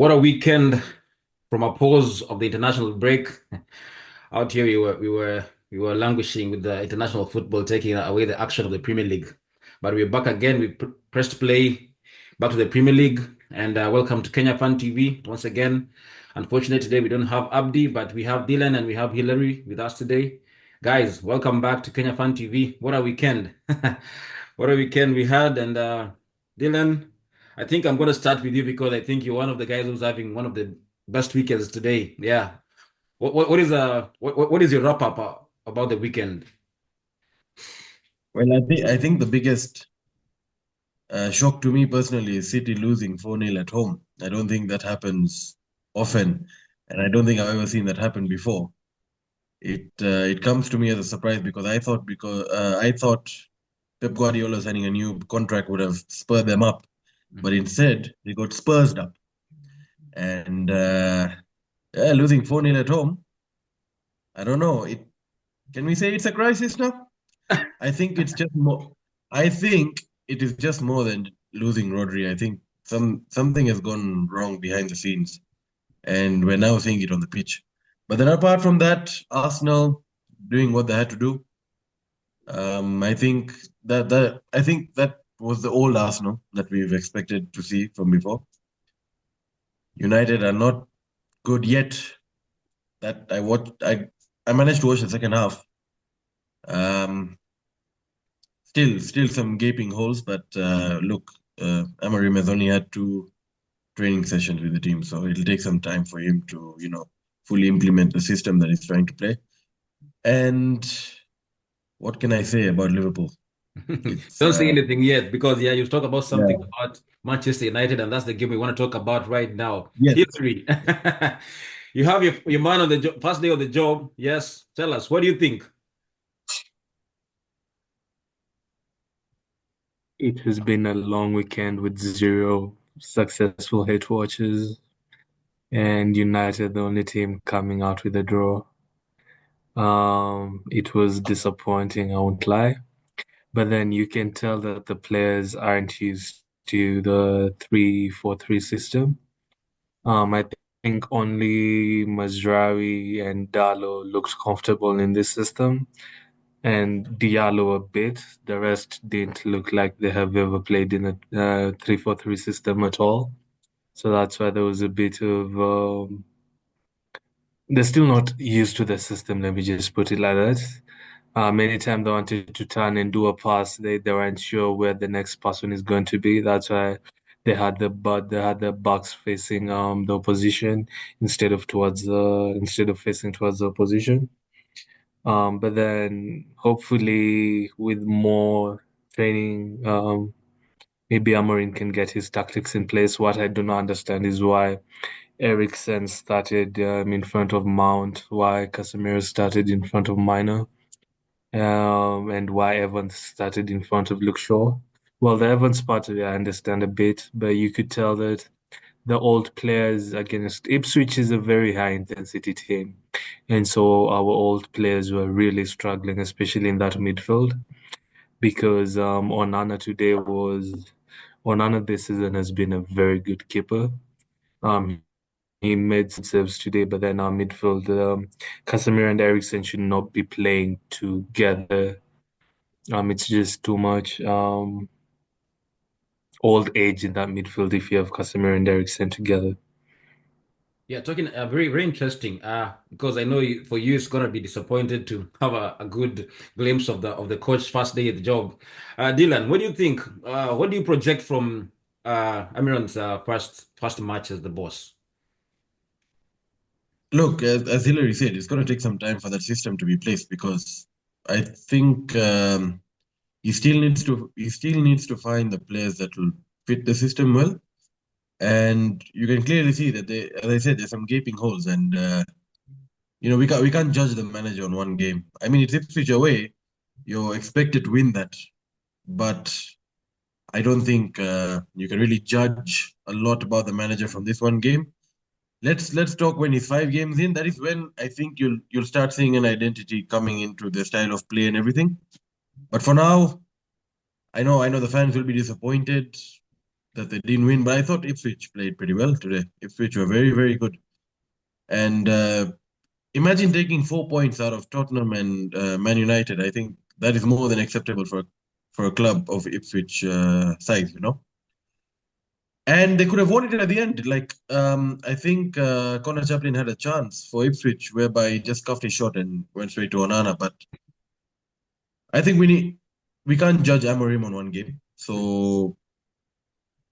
What a weekend from a pause of the international break. Out here we were languishing with the international football taking away the action of the Premier League. But we're back again. We pressed play back to the Premier League and welcome to Kenya Fan TV once again. Unfortunately, today we don't have Abdi, but we have Dylan and we have Hillary with us today. Guys, welcome back to Kenya Fan TV. What a weekend. What a weekend we had. And Dylan, I think I'm going to start with you because I think you're one of the guys who's having one of the best weekends today. Yeah. What is your wrap up about the weekend? Well, I think the biggest shock to me personally is City losing 4-0 at home. I don't think that happens often, and I don't think I've ever seen that happen before. It comes to me as a surprise because I thought Pep Guardiola signing a new contract would have spurred them up, but instead they got Spursed up. And yeah, losing 4-0 at home, I don't know. Can we say it's a crisis now? I think it's just more. I think it is just more than losing Rodri. I think something has gone wrong behind the scenes, and we're now seeing it on the pitch. But then, apart from that, Arsenal doing what they had to do. I think that was the old Arsenal that we've expected to see from before. United are not good yet. That I watched. I managed to watch the second half. Um, still some gaping holes, but look, Amorim has only had two training sessions with the team, so it'll take some time for him to, fully implement the system that he's trying to play. And what can I say about Liverpool? It's Don't say anything yet because yeah, you talk about something yeah, about Manchester United, and that's the game we want to talk about right now. yes. History. You have your man on the first day of the job. Yes, tell us, what do you think? It has been a long weekend with zero successful hit watches, and United the only team coming out with a draw. It was disappointing, I won't lie. But then you can tell that the players aren't used to the 3-4-3 system. I think only Mazraoui and Dalot looked comfortable in this system, and Diallo a bit. The rest didn't look like they have ever played in a 3-4-3 system at all. So that's why there was a bit of they're still not used to the system, let me just put it like that. Many times they wanted to turn and do a pass, they weren't sure where the next person is going to be. That's why they had the backs facing the opposition instead of facing towards the opposition. But then hopefully with more training, maybe Amorim can get his tactics in place. What I do not understand is why Eriksen started in front of Mount, why Casemiro started in front of Minor, and why Evans started in front of Luke Shaw. Well, the Evans part of it I understand a bit, but you could tell that the old players against Ipswich is a very high intensity team. And so our old players were really struggling, especially in that midfield, because Onana this season has been a very good keeper. Um, he made some saves today, but then our midfield, Casemiro and Eriksen should not be playing together. It's just too much old age in that midfield if you have Casemiro and Eriksen together. Yeah, talking very very interesting. Because I know for you it's gonna be disappointed to have a good glimpse of the coach first day at the job. Dylan, what do you think? What do you project from Amiron's first match as the boss? Look, as Hillary said, it's going to take some time for that system to be placed because I think he still needs to find the players that will fit the system well. And you can clearly see that as I said, there's some gaping holes, and we can't judge the manager on one game. I mean, it's Ipswich away. You're expected to win that, but I don't think you can really judge a lot about the manager from this one game. Let's talk when he's 5 games in. That is when I think you'll start seeing an identity coming into the style of play and everything. But for now, I know the fans will be disappointed. that they didn't win, but I thought Ipswich played pretty well today. Ipswich were very, very good. And imagine taking 4 points out of Tottenham and Man United. I think that is more than acceptable for a club of Ipswich size, you know. And they could have won it at the end. Like I think Connor Chaplin had a chance for Ipswich, whereby he just cuffed his shot and went straight to Onana. But I think we can't judge Amorim on one game. So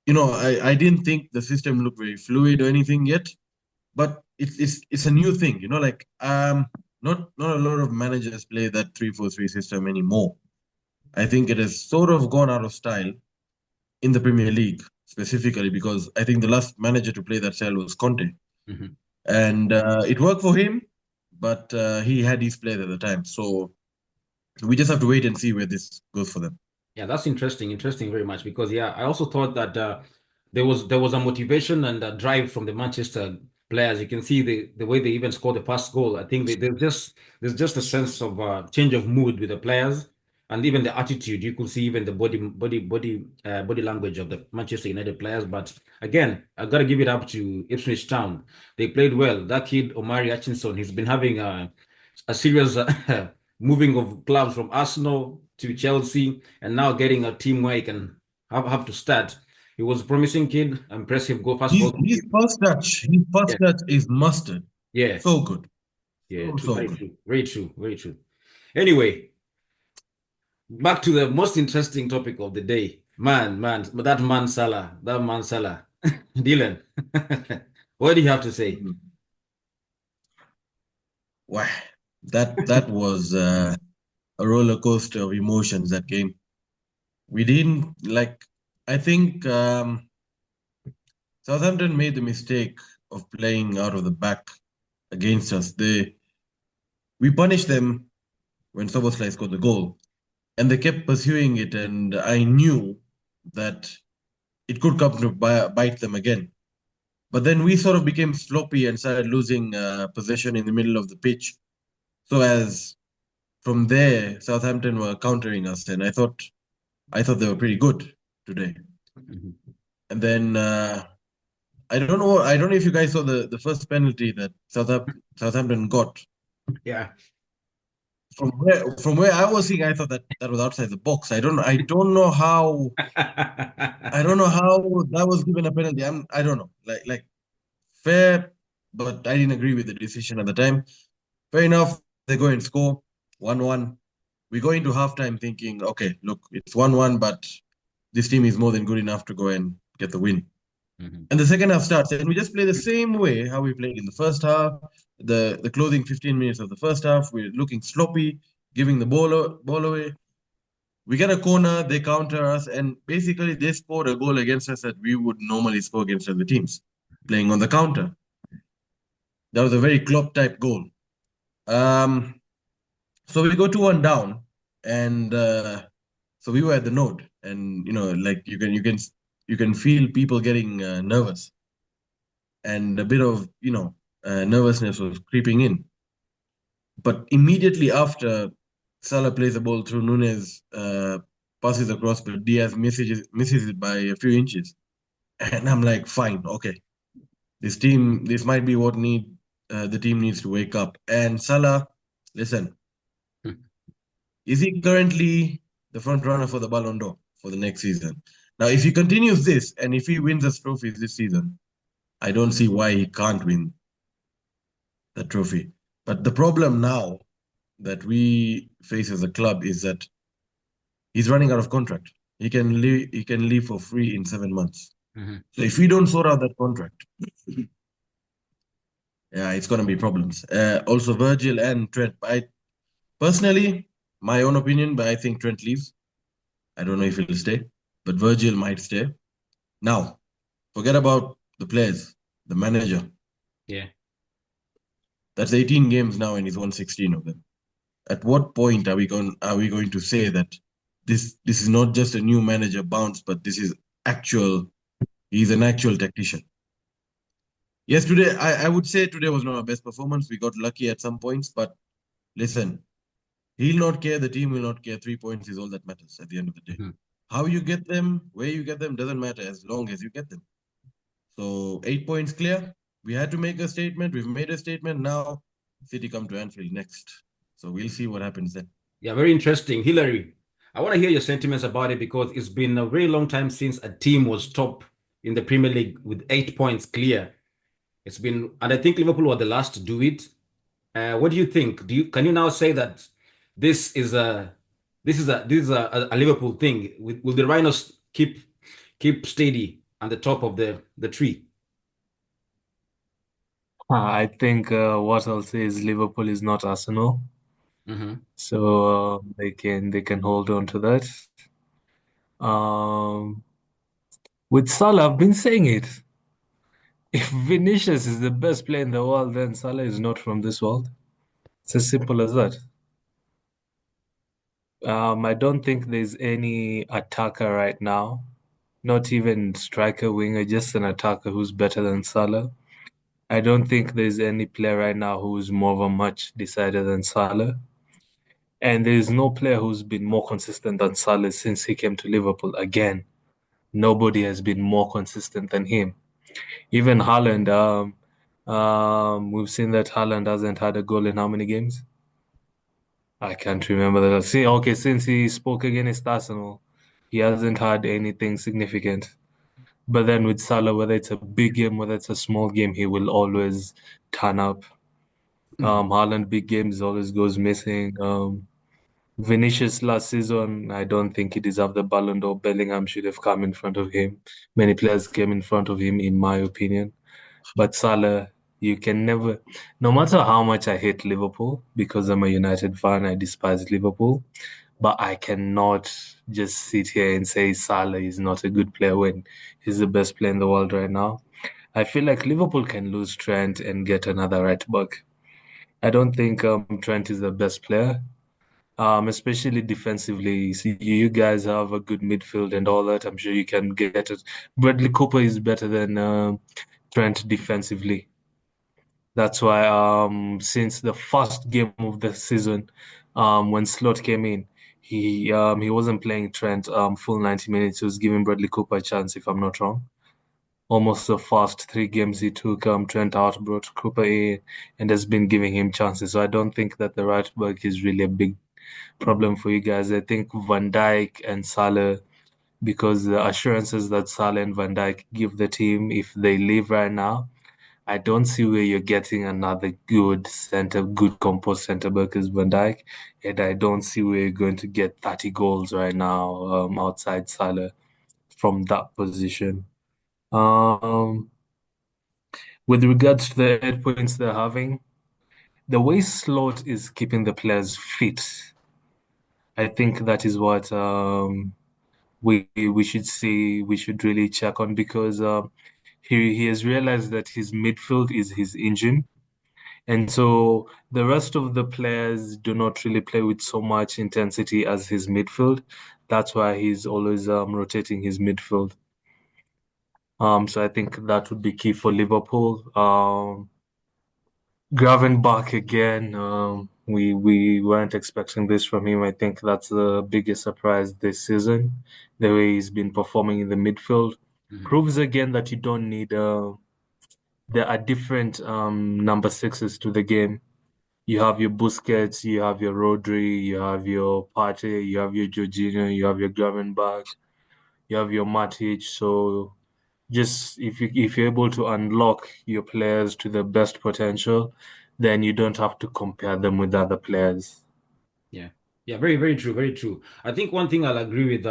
I didn't think the system looked very fluid or anything yet, but it's a new thing. Like not a lot of managers play that 3-4-3 system anymore. I think it has sort of gone out of style in the Premier League specifically because I think the last manager to play that style was Conte, Mhm. and it worked for him, but he had his players at the time. So we just have to wait and see where this goes for them. Yeah, that's interesting very much because yeah, I also thought that there was a motivation and a drive from the Manchester players. You can see the way they even scored the first goal. I think there's just a sense of change of mood with the players and even the attitude. You could see even the body language of the Manchester United players. But again, I got to give it up to Ipswich Town. They played well. That kid Omari Hutchinson, he's been having a serious moving of clubs from Arsenal to Chelsea, and now getting a team where he can have to start. He was a promising kid, impressive goal, first His goal. his first touch, his first Yeah, touch is mustard. yeah, So good, yeah. so True, so very good. true, very true, very true. Anyway, back to the most interesting topic of the day. That man Salah, Dylan. What do you have to say? Mhm. Wow, that was a roller coaster of emotions. That game, we didn't like. I think Southampton made the mistake of playing out of the back against us. We punished them when Soboslai scored the goal, and they kept pursuing it. And I knew that it could come to bite them again. But then we sort of became sloppy and started losing possession in the middle of the pitch. So as from there, Southampton were countering us, and I thought they were pretty good today. Mhm. And then I don't know if you guys saw the first penalty that Southampton got. Yeah. From where I was seeing, I thought that was outside the box. I don't know how that was given a penalty. I don't know. Like fair, but I didn't agree with the decision at the time. Fair enough. They go and score 1-1. We go into halftime thinking, okay, look, it's 1-1, but this team is more than good enough to go and get the win. Mhm. And the second half starts, and we just play the same way how we played in the first half. The closing 15 minutes of the first half, we're looking sloppy, giving the ball away. We get a corner, they counter us, and basically they scored a goal against us that we would normally score against other teams, playing on the counter. That was a very Klopp type goal. Um, so we go 2-1 down, and so we were at the node, and like you can feel people getting nervous, and a bit of nervousness was creeping in. But immediately after, Salah plays the ball through Nunes, passes across, but Diaz misses it by a few inches. And I'm like, fine, okay, this might be what the team needs to wake up. And Salah, listen, is he currently the front runner for the Ballon d'Or for the next season? Now, if he continues this and if he wins us trophies this season, I don't see why he can't win the trophy. But the problem now that we face as a club is that he's running out of contract. He can leave for free in 7 months. Mhm. So if we don't sort out that contract, yeah, it's gonna be problems. Also Virgil and Trent. I personally, my own opinion, but I think Trent leaves. I don't know if he'll stay, but Virgil might stay. Now, forget about the players, the manager. Yeah. That's 18 games now, and he's won 16 of them. At what point are we going to say that this is not just a new manager bounce, but this is actual? He's an actual tactician. Yes, today I would say today was not our best performance. We got lucky at some points, but listen, he'll not care. The team will not care. 3 points is all that matters at the end of the day. Mhm. How you get them, where you get them, doesn't matter as long as you get them. So 8 points clear. We had to make a statement. We've made a statement. Now City come to Anfield next. So we'll see what happens then. Yeah, very interesting. Hillary, I want to hear your sentiments about it because it's been a very long time since a team was top in the Premier League with 8 points clear. It's been, and I think Liverpool were the last to do it. What do you think? Can you now say that this is a this is a Liverpool thing? Will the Rhinos keep steady on the top of the tree? I think what I'll say is Liverpool is not Arsenal, Hmm. so they can hold on to that. Um, with Salah, I've been saying it. If Vinicius is the best player in the world, then Salah is not from this world. It's as simple as that. I don't think there's any attacker right now, not even striker winger, just an attacker who's better than Salah. I don't think there's any player right now who's more of a match decider than Salah. And there's no player who's been more consistent than Salah since he came to Liverpool. Again, nobody has been more consistent than him. Even Haaland, we've seen that Haaland hasn't had a goal in how many games? I can't remember that. See, okay, since he spoke against Arsenal, he hasn't had anything significant. But then with Salah, whether it's a big game, whether it's a small game, he will always turn up. Haaland, big games always goes missing. Vinicius last season, I don't think he deserved the Ballon d'Or. Bellingham should have come in front of him. Many players came in front of him, in my opinion. But Salah, you can never, no matter how much I hate Liverpool, because I'm a United fan, I despise Liverpool. But I cannot just sit here and say Salah is not a good player when he's the best player in the world right now. I feel like Liverpool can lose Trent and get another right back. I don't think Trent is the best player, especially defensively. See, you guys have a good midfield and all that. I'm sure you can get it. Bradley Cooper is better than Trent defensively. That's why since the first game of the season, when Slot came in, he wasn't playing Trent full 90 minutes. He was giving Bradley Cooper a chance, if I'm not wrong. Almost the first 3 games he took Trent out, brought Cooper in, and has been giving him chances. So I don't think that the right back is really a big problem for you guys. I think Van Dijk and Salah, because the assurances that Salah and Van Dijk give the team if they leave right now, I don't see where you're getting another good composed center back as Van Dijk, and I don't see where you're going to get 30 goals right now outside Salah from that position. Um, with regards to the 8 points they're having, the way Slot is keeping the players fit, I think that is what we should see. We should really check on because he has realized that his midfield is his engine. And so the rest of the players do not really play with so much intensity as his midfield. That's why he's always rotating his midfield. So I think that would be key for Liverpool. Gravenbach again. We weren't expecting this from him. I think that's the biggest surprise this season. The way he's been performing in the midfield Hmm. proves again that you don't need. There are different number sixes to the game. You have your Busquets, you have your Rodri, you have your Partey, you have your Jorginho, you have your Gravenberch, you have your Matic. So just if you're able to unlock your players to the best potential, then you don't have to compare them with other players. Yeah. Yeah, very, very true, very true. I think one thing I'll agree with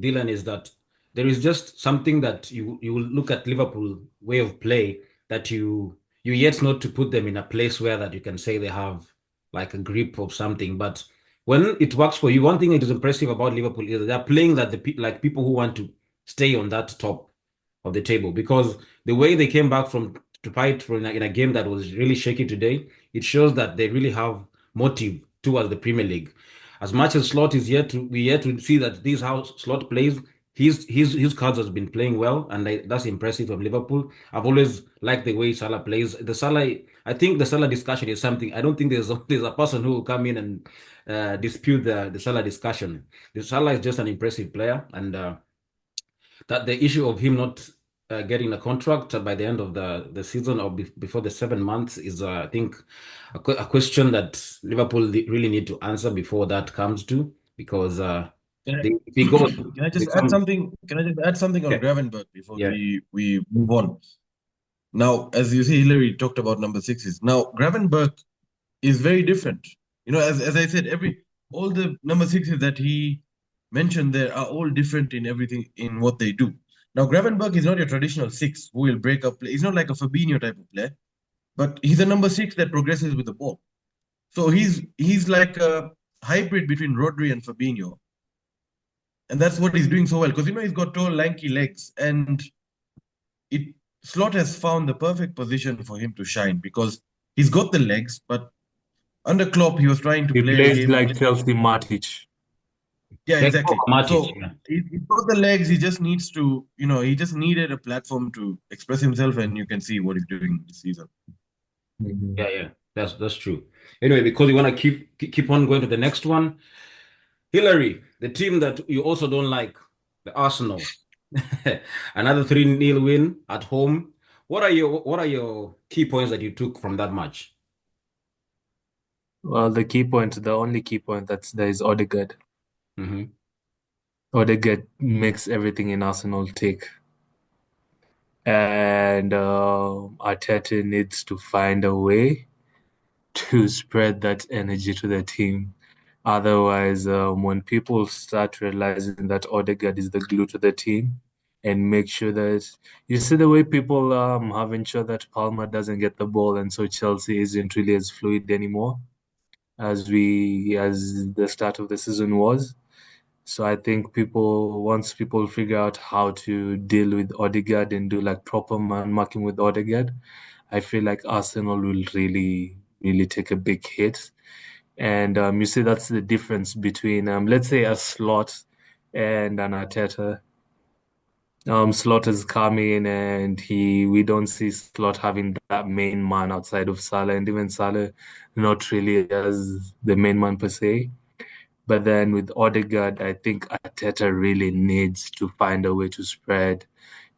Dylan is that there is just something that you will look at Liverpool way of play that you yet not to put them in a place where that you can say they have like a grip of something. But when it works for you, one thing that is impressive about Liverpool is they're playing that like people who want to stay on that top of the table because the way they came back from to fight for in a game that was really shaky today, it shows that they really have motive towards the Premier League. As much as Slot is yet to we yet to see that this is how Slot plays, his cards has been playing well, and that's impressive from Liverpool. I've always liked the way Salah plays. I think the Salah discussion is something. I don't think there's a person who will come in and dispute the Salah discussion. The Salah is just an impressive player, and that the issue of him not getting a contract by the end of the season or before the 7 months is, I think, a question that Liverpool really need to answer before that comes to, because Can I, if he goes, can I just add become something? Can I just add something on yeah, Gravenberch before yeah. we move on? Now, as you see, Hillary talked about number sixes. Now, Gravenberch is very different. As I said, all the number sixes that he mentioned there are all different in everything in what they do. Now, Gravenberch is not your traditional six who will break up play. He's not like a Fabinho type of player, but he's a number six that progresses with the ball. So he's like a hybrid between Rodri and Fabinho, and that's what he's doing so well because he's got tall, lanky legs, and it Slot has found the perfect position for him to shine because he's got the legs, but under Klopp, he was trying to He play plays him. like Chelsea Matic. Yeah, Like exactly. Matic, So yeah. he's got the legs. He just needs to, he just needed a platform to express himself, and you can see what he's doing this season. Mhm. Yeah. That's true. Anyway, because we want to keep on going to the next one. Hillary, the team that you also don't like, the Arsenal. Another 3-0 win at home. What are your key points that you took from that match? Well, the only key point that's there is Odegaard. Hmm. Odegaard makes everything in Arsenal tick. And Arteta needs to find a way to spread that energy to the team. Otherwise, when people start realizing that Odegaard is the glue to the team, and make sure that you see the way people have ensured that Palmer doesn't get the ball, and so Chelsea isn't really as fluid anymore as the start of the season was. So I think once people figure out how to deal with Odegaard and do like proper man marking with Odegaard, I feel like Arsenal will really, really take a big hit. And you see that's the difference between, let's say, a Slot and an Arteta. Slot is coming and we don't see Slot having that main man outside of Salah, and even Salah not really as the main man per se. But then with Odegaard, I think Arteta really needs to find a way to spread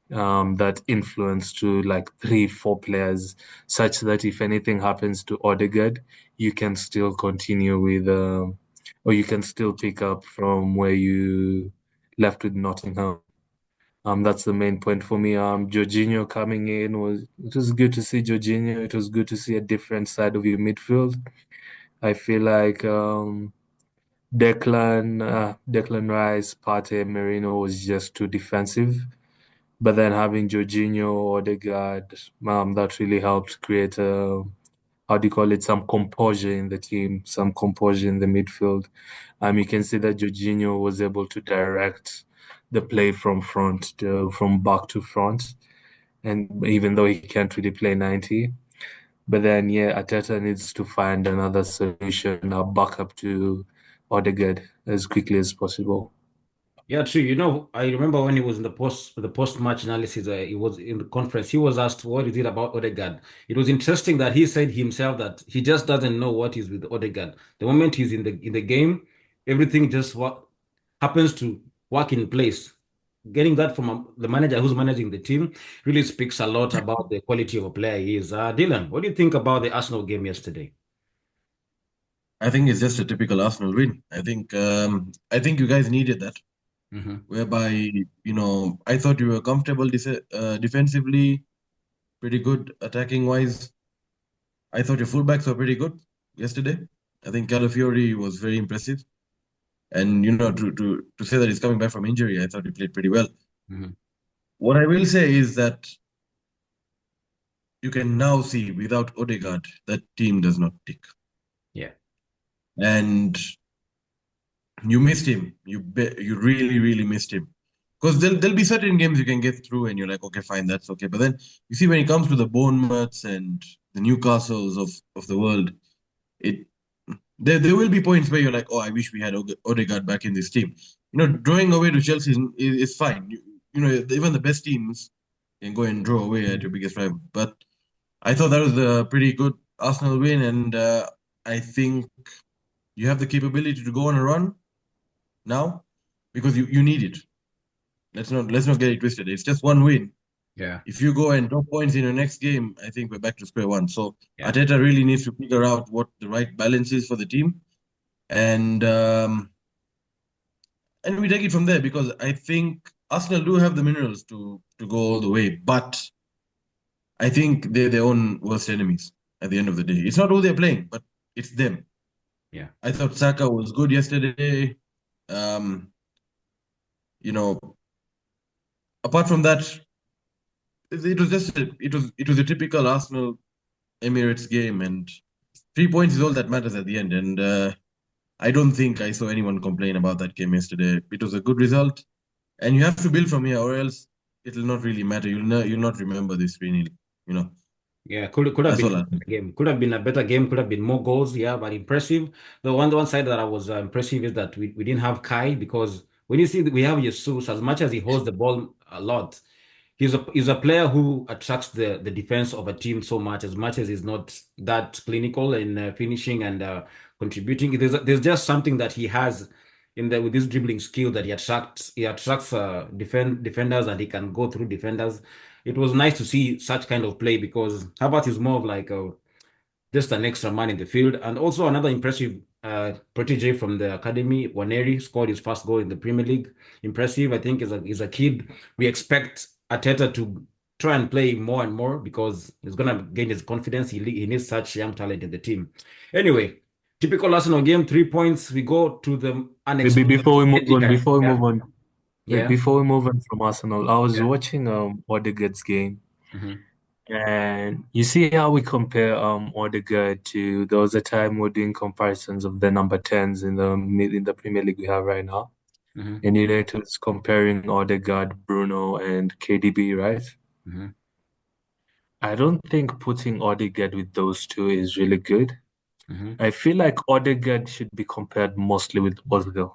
that influence to like 3, 4 players, such that if anything happens to Odegaard, you can still continue with, or you can still pick up from where you left with Nottingham. That's the main point for me. Jorginho coming in it was good to see Jorginho. It was good to see a different side of your midfield. I feel like Declan Rice, Partey, Merino was just too defensive. But then having Jorginho, Odegaard, that really helped create how do you call it, some composure in the team, some composure in the midfield. You can see that Jorginho was able to direct the play from back to front, and even though he can't really play 90. But then, yeah, Arteta needs to find another solution, a backup to Odegaard as quickly as possible. Yeah, true. I remember when he was in the post-match analysis, he was in the conference. He was asked what is it about Odegaard. It was interesting that he said himself that he just doesn't know what is with Odegaard. The moment he's in the game, everything just what happens to work in place. Getting that from the manager who's managing the team really speaks a lot about the quality of a player he is. Dylan, what do you think about the Arsenal game yesterday? I think it's just a typical Arsenal win. I think you guys needed that, Hmm. whereby I thought you were comfortable defensively, pretty good attacking wise. I thought your fullbacks were pretty good yesterday. I think Calafiori was very impressive. And to say that he's coming back from injury, I thought he played pretty well. Hmm. What I will say is that you can now see without Odegaard, that team does not tick. Yeah. And you missed him. You really, really missed him. Because there'll be certain games you can get through and you're like, okay, fine, that's okay. But then you see when it comes to the Bournemouths and the Newcastles of the world, it there will be points where you're like, oh, I wish we had Odegaard back in this team. drawing away to Chelsea is fine. Even the best teams can go and draw away at your biggest rival. But I thought that was a pretty good Arsenal win, and I think you have the capability to go on a run now because you need it. Let's not get it twisted. It's just one win. Yeah, If you go and drop points in your next game, I think we're back to square one. So yeah, Arteta really needs to figure out what the right balance is for the team, and we take it from there because I think Arsenal do have the minerals to go all the way, but I think they're their own worst enemies at the end of the day. It's not who they're playing, but it's them. yeah, I thought Saka was good yesterday. Um, you know, apart from that, it was just it was a typical Arsenal Emirates game, and 3 points is all that matters at the end. And I don't think I saw anyone complain about that game yesterday. It was a good result, and you have to build from here, or else it'll not really matter. You'll not remember this really. You know, yeah. Could have that's been all a I better think. game. Could have been a better game. Could have been more goals. Yeah, but impressive. The one side that I was impressive is that we didn't have Kai, because when you see that we have Jesus, as much as he holds the ball a lot, he's a player who attracts the defense of a team so much as he's not that clinical in finishing and contributing. There's just something that he has in the with this dribbling skill that he attracts defenders, and he can go through defenders. It was nice to see such kind of play, because Havertz is more of like just an extra man in the field. And also another impressive protege from the academy, Waneri, scored his first goal in the Premier League. Impressive. I think is a kid. We expect Arteta to try and play more and more, because he's gonna gain his confidence. He needs such young talent in the team. Anyway, typical Arsenal game, 3 points. We go to the unexpected Before we move on, Etihad. before we Yeah, move on, yeah, before we move on from Arsenal, I was yeah. watching Odegaard's game, Hmm. and you see how we compare Odegaard to there was a time we're doing comparisons of the number tens in the Premier League we have right now, Hmm. and United was comparing Odegaard, Bruno, and KDB, right? Hmm. I don't think putting Odegaard with those two is really good. Hmm. I feel like Odegaard should be compared mostly with Ozil.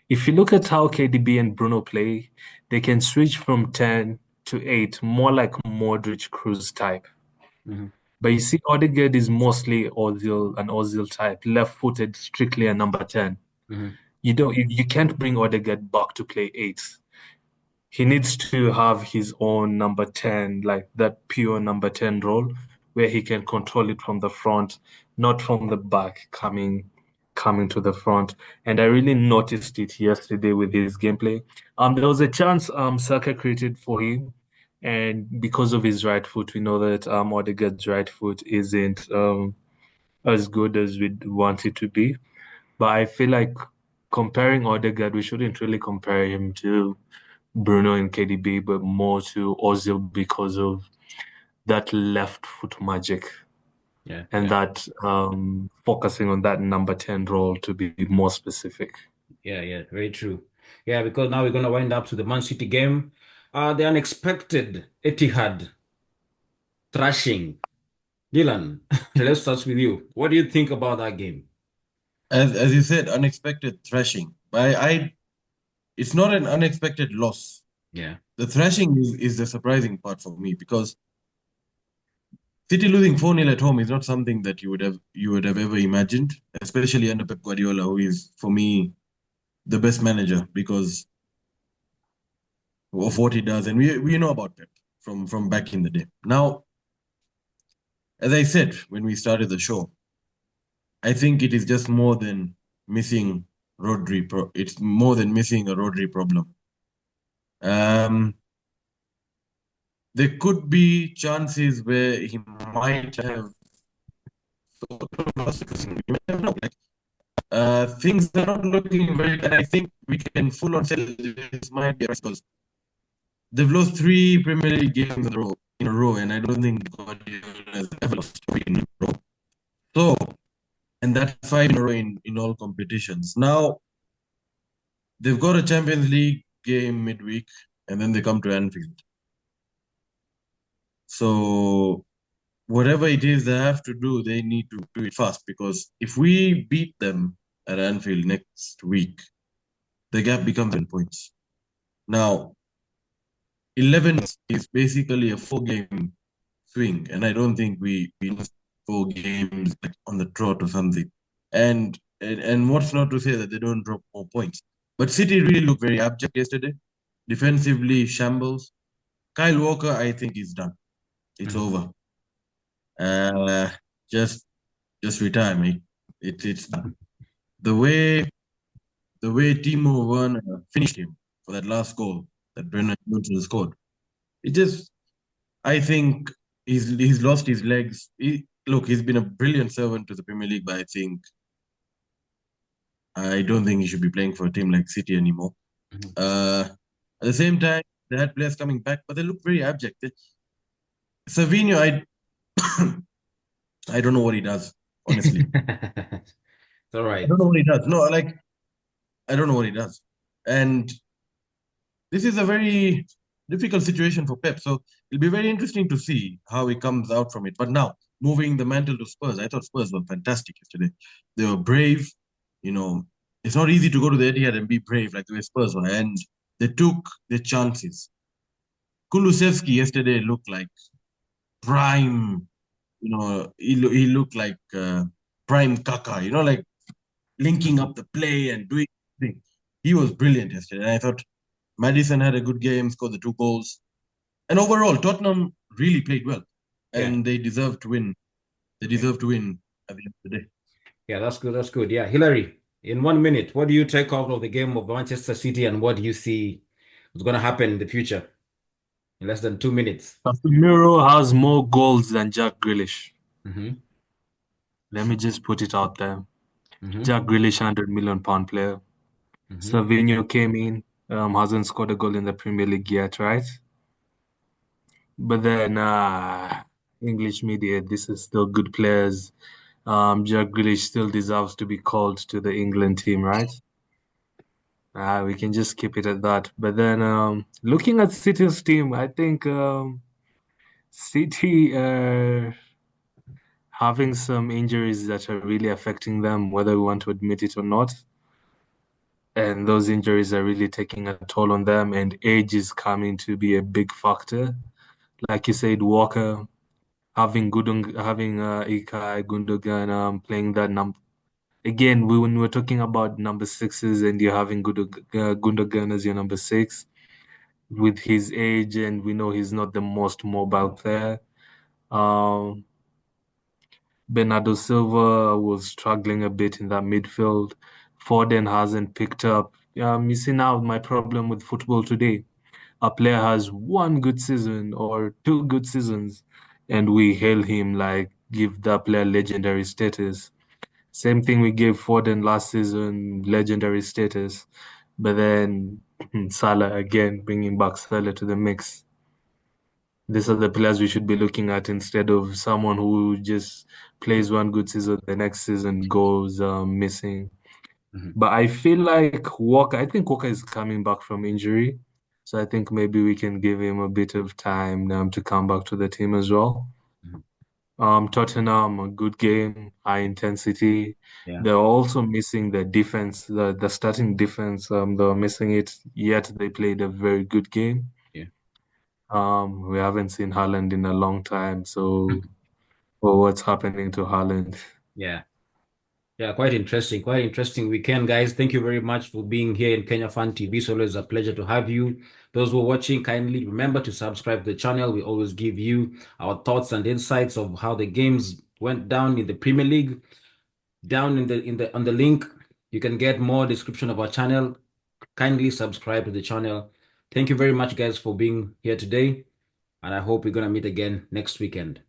If you look at how KDB and Bruno play, they can switch from 10 to 8, more like Modric Cruz type. Hmm. But you see, Odegaard is mostly an Ozil type, left-footed, strictly a number 10. Hmm. You can't bring Odegaard back to play 8. He needs to have his own number 10, like that pure number 10 role where he can control it from the front, not from the back coming to the front. And I really noticed it yesterday with his gameplay. There was a chance Saka created for him, and because of his right foot, we know that Odegaard's right foot isn't as good as we'd want it to be. But I feel like comparing Odegaard, we shouldn't really compare him to Bruno and KDB, but more to Ozil because of that left foot magic Yeah, and yeah. that focusing on that number 10 role to be more specific. Yeah, yeah, very true. Yeah, because now we're gonna wind up to the Man City game. The unexpected Etihad thrashing. Dylan, let's start with you. What do you think about that game? As you said, unexpected thrashing. It's not an unexpected loss. Yeah. The thrashing is the surprising part for me because City losing 4-0 at home is not something that you would have ever imagined, especially under Pep Guardiola, who is for me the best manager because of what he does, and we know about Pep from back in the day. Now, as I said when we started the show, I think it is just more than missing Rodri. It's more than missing a Rodri problem. Um, there could be chances where he might have sort of lost because you never know. Like, things are not looking very good. I think we can full on say this might be because they've lost 3 Premier League games in a row, and I don't think Guardiola has ever lost 3 in a row. So, and that's 5 in a row in all competitions. Now they've got a Champions League game midweek, and then they come to Anfield. So whatever it is they have to do, they need to do it fast because if we beat them at Anfield next week, the gap becomes 10 points. Now, 11 is basically a 4 game swing, and I don't think we win 4 games like on the trot or something. And what's not to say that they don't drop more points. But City really looked very abject yesterday. Defensively, shambles. Kyle Walker, I think, is done. It's over. Uh, just retire, mate. It's done. The way Timo Werner finished him for that last goal that Brennan Johnson scored, it just I think he's lost his legs. Look, he's been a brilliant servant to the Premier League, but I don't think he should be playing for a team like City anymore. At the same time, they had players coming back, but they look very abject. Savinho, I don't know what he does, honestly. It's all I right. don't know what he does. No, like I don't know what he does. And this is a very difficult situation for Pep. So it'll be very interesting to see how he comes out from it. But now, moving the mantle to Spurs, I thought Spurs were fantastic yesterday. They were brave. You know, it's not easy to go to the Etihad and be brave like the way Spurs were. And they took their chances. Kulusevski yesterday looked like prime, he looked like prime Kaka, like linking up the play and doing things. He was brilliant yesterday. And I thought Madison had a good game, scored the 2 goals. And overall, Tottenham really played well. Yeah. And they deserve to win. They deserve to win at the end of the day. Yeah, that's good. That's good. Yeah. Hillary, in 1 minute, what do you take out of the game of Manchester City and what do you see is going to happen in the future in less than 2 minutes? Casemiro has more goals than Jack Grealish. Mm-hmm. Let me just put it out there. Mm-hmm. Jack Grealish, £100 million player. Mm-hmm. Savinho came in, hasn't scored a goal in the Premier League yet, right? But then English media, this is still good players. Jack Grealish still deserves to be called to the England team, right? We can just keep it at that. But then looking at City's team, I think City having some injuries that are really affecting them, whether we want to admit it or not. And those injuries are really taking a toll on them, and age is coming to be a big factor. Like you said, Walker having Ilkay Gundogan playing that number. Again, when we're talking about number sixes and you're having Gundogan as your number six, with his age, and we know he's not the most mobile player. Um, Bernardo Silva was struggling a bit in that midfield. Foden hasn't picked up. You see now my problem with football today. A player has one good season or two good seasons, and we hail him like give that player legendary status. Same thing we gave Foden last season, legendary status. But then Salah again, bringing back Salah to the mix. These are the players we should be looking at instead of someone who just plays one good season, the next season goes missing. Mm-hmm. But I feel like I think Walker is coming back from injury. So I think maybe we can give him a bit of time to come back to the team as well. Tottenham, a good game, high intensity. Yeah. They're also missing the defense, the starting defense. They're missing it, yet they played a very good game. Yeah. We haven't seen Haaland in a long time, so what's happening to Haaland? Yeah. Yeah, quite interesting. Quite interesting weekend, guys. Thank you very much for being here in Kenya Fan TV. It's always a pleasure to have you. Those who are watching, kindly remember to subscribe to the channel. We always give you our thoughts and insights of how the games went down in the Premier League. Down on the link, you can get more description of our channel. Kindly subscribe to the channel. Thank you very much, guys, for being here today. And I hope we're gonna meet again next weekend.